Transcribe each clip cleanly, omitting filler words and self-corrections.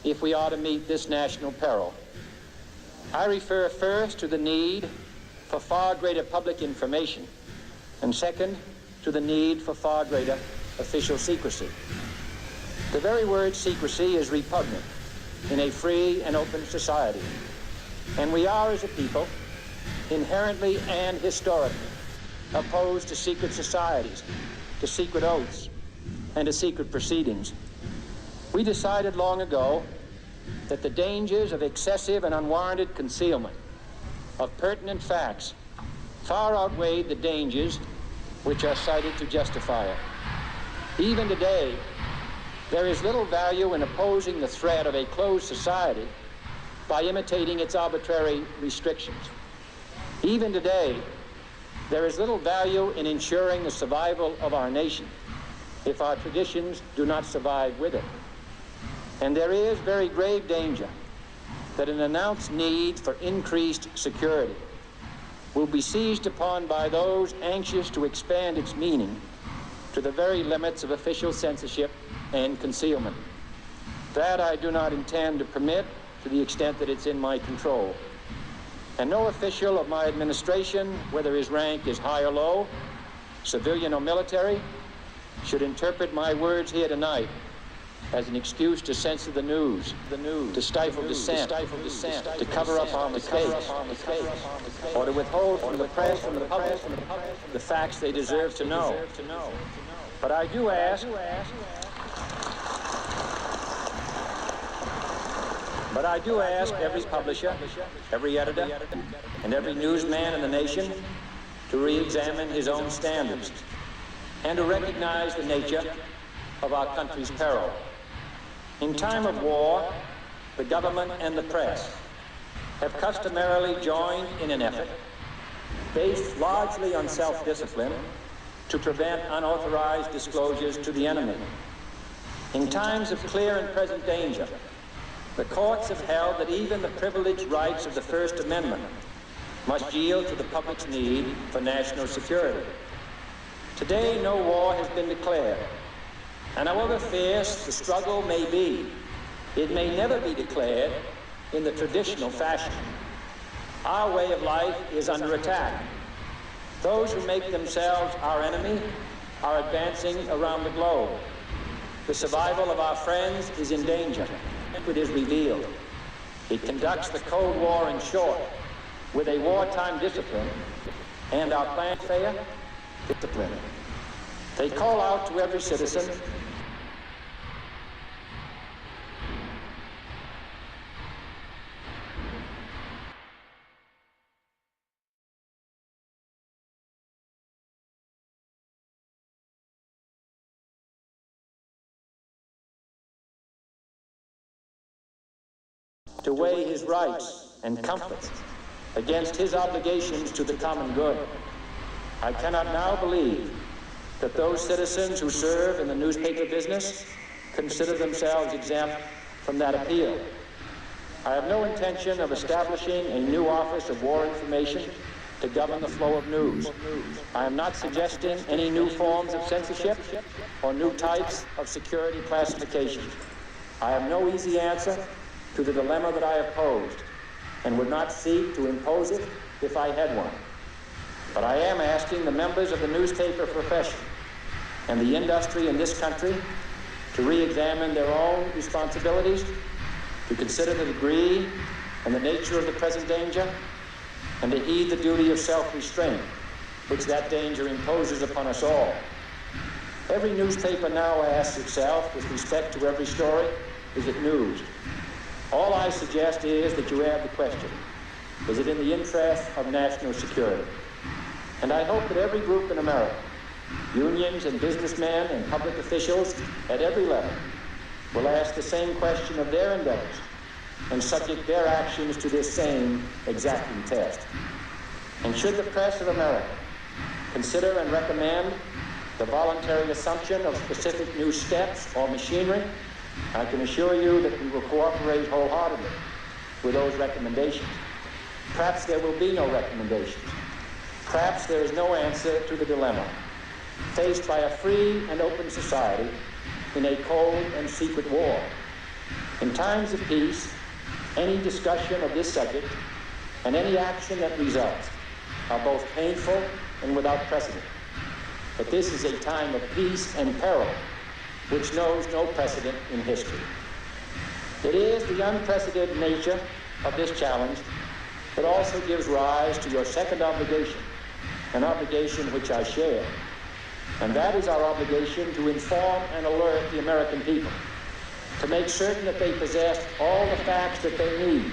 if we are to meet this national peril. I refer first to the need for far greater public information, and second, to the need for far greater official secrecy. The very word secrecy is repugnant in a free and open society, and we are, as a people, inherently and historically opposed to secret societies, to secret oaths, and to secret proceedings. We decided long ago that the dangers of excessive and unwarranted concealment of pertinent facts far outweighed the dangers which are cited to justify it. Even today, there is little value in opposing the threat of a closed society by imitating its arbitrary restrictions. Even today, there is little value in ensuring the survival of our nation if our traditions do not survive with it. And there is very grave danger that an announced need for increased security will be seized upon by those anxious to expand its meaning to the very limits of official censorship and concealment. That I do not intend to permit to the extent that it's in my control. And no official of my administration, whether his rank is high or low, civilian or military, should interpret my words here tonight as an excuse to censor the news, to stifle dissent, to cover up our mistakes, or to withhold from the press and the public the facts they deserve to know. But I do ask, every publisher, every editor, and every newsman in the nation to re-examine his own standards and to recognize the nature of our country's peril. In time of war, the government and the press have customarily joined in an effort based largely on self-discipline to prevent unauthorized disclosures to the enemy. In times of clear and present danger, the courts have held that even the privileged rights of the First Amendment must yield to the public's need for national security. Today, no war has been declared, and however fierce the struggle may be, it may never be declared in the traditional fashion. Our way of life is under attack. Those who make themselves our enemy are advancing around the globe. The survival of our friends is in danger. It is revealed. It conducts the Cold War in short, with a wartime discipline, and our plan fair discipline. They call out to every citizen to weigh his rights and comforts against his obligations to the common good. I cannot now believe that those citizens who serve in the newspaper business consider themselves exempt from that appeal. I have no intention of establishing a new Office of War Information to govern the flow of news. I am not suggesting any new forms of censorship or new types of security classification. I have no easy answer to the dilemma that I have posed, and would not seek to impose it if I had one. But I am asking the members of the newspaper profession and the industry in this country to re-examine their own responsibilities, to consider the degree and the nature of the present danger, and to heed the duty of self-restraint, which that danger imposes upon us all. Every newspaper now asks itself, with respect to every story, is it news? All I suggest is that you add the question, is it in the interest of national security? And I hope that every group in America, unions and businessmen and public officials at every level, will ask the same question of their endeavors and subject their actions to this same exacting test. And should the press of America consider and recommend the voluntary assumption of specific new steps or machinery, I can assure you that we will cooperate wholeheartedly with those recommendations. Perhaps there will be no recommendations. Perhaps there is no answer to the dilemma faced by a free and open society in a cold and secret war. In times of peace, any discussion of this subject and any action that results are both painful and without precedent. But this is a time of peace and peril which knows no precedent in history. It is the unprecedented nature of this challenge that also gives rise to your second obligation, an obligation which I share, and that is our obligation to inform and alert the American people, to make certain that they possess all the facts that they need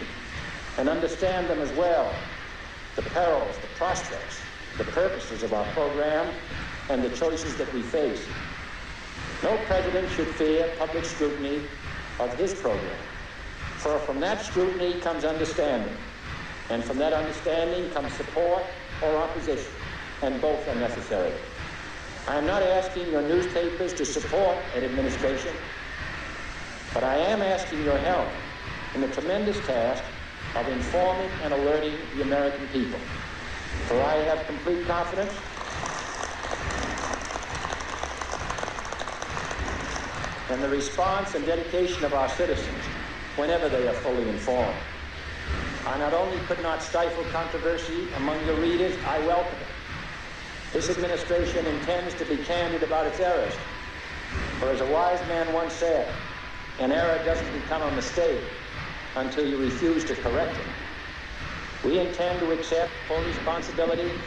and understand them as well, the perils, the prospects, the purposes of our program, and the choices that we face. No president should fear public scrutiny of his program, for from that scrutiny comes understanding, and from that understanding comes support or opposition, and both are necessary. I am not asking your newspapers to support an administration, but I am asking your help in the tremendous task of informing and alerting the American people. For I have complete confidence in the response and dedication of our citizens whenever they are fully informed. I not only could not stifle controversy among your readers, I welcome it. This administration intends to be candid about its errors. For as a wise man once said, an error doesn't become a mistake until you refuse to correct it. We intend to accept full responsibility for